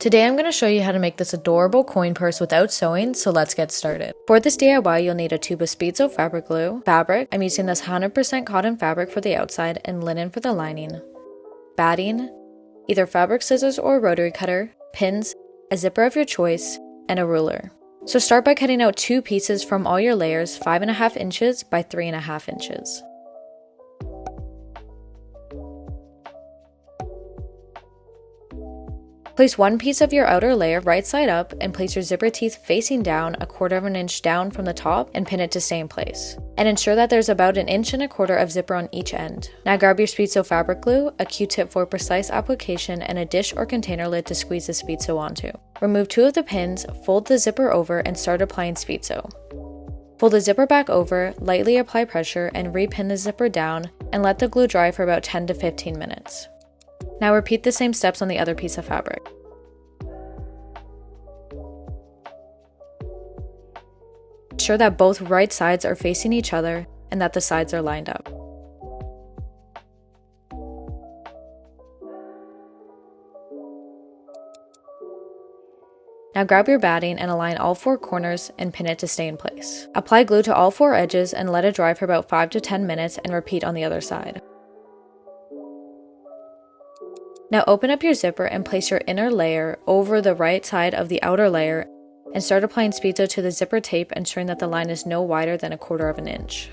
Today I'm going to show you how to make this adorable coin purse without sewing, so let's get started. For this DIY, you'll need a tube of speedsew fabric glue, fabric, I'm using this 100% cotton fabric for the outside and linen for the lining, batting, either fabric scissors or rotary cutter, pins, a zipper of your choice, and a ruler. So start by cutting out 2 pieces from all your layers 5.5 inches by 3.5 inches. Place one piece of your outer layer right side up and place your zipper teeth facing down 1/4 inch down from the top and pin it to stay in place. And ensure that there's about 1.25 inches of zipper on each end. Now grab your speedsew fabric glue, a Q-tip for precise application, and a dish or container lid to squeeze the speedsew onto. Remove 2 of the pins, fold the zipper over, and start applying speedsew. Fold the zipper back over, lightly apply pressure, and repin the zipper down, and let the glue dry for about 10 to 15 minutes. Now repeat the same steps on the other piece of fabric. Ensure that both right sides are facing each other and that the sides are lined up. Now grab your batting and align all 4 corners and pin it to stay in place. Apply glue to all 4 edges and let it dry for about 5 to 10 minutes and repeat on the other side. Now open up your zipper and place your inner layer over the right side of the outer layer and start applying speedsew to the zipper tape, ensuring that the line is no wider than 1/4 inch.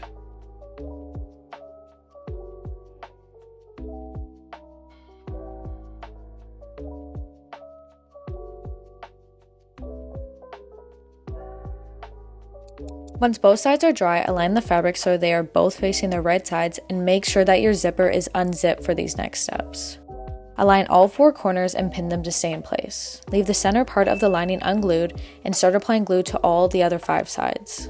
Once both sides are dry, align the fabric so they are both facing the right sides and make sure that your zipper is unzipped for these next steps. Align all 4 corners and pin them to stay in place. Leave the center part of the lining unglued and start applying glue to all the other 5 sides.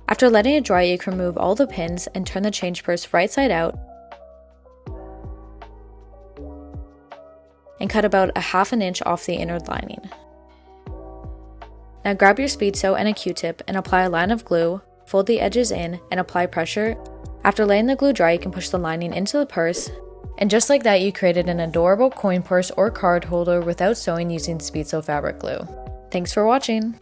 After letting it dry, you can remove all the pins and turn the change purse right side out and cut about 1/2 inch off the inner lining. Now grab your speedsew and a Q-tip and apply a line of glue, fold the edges in, and apply pressure. After letting the glue dry, you can push the lining into the purse, and just like that, you created an adorable coin purse or card holder without sewing using speedsew fabric glue. Thanks for watching!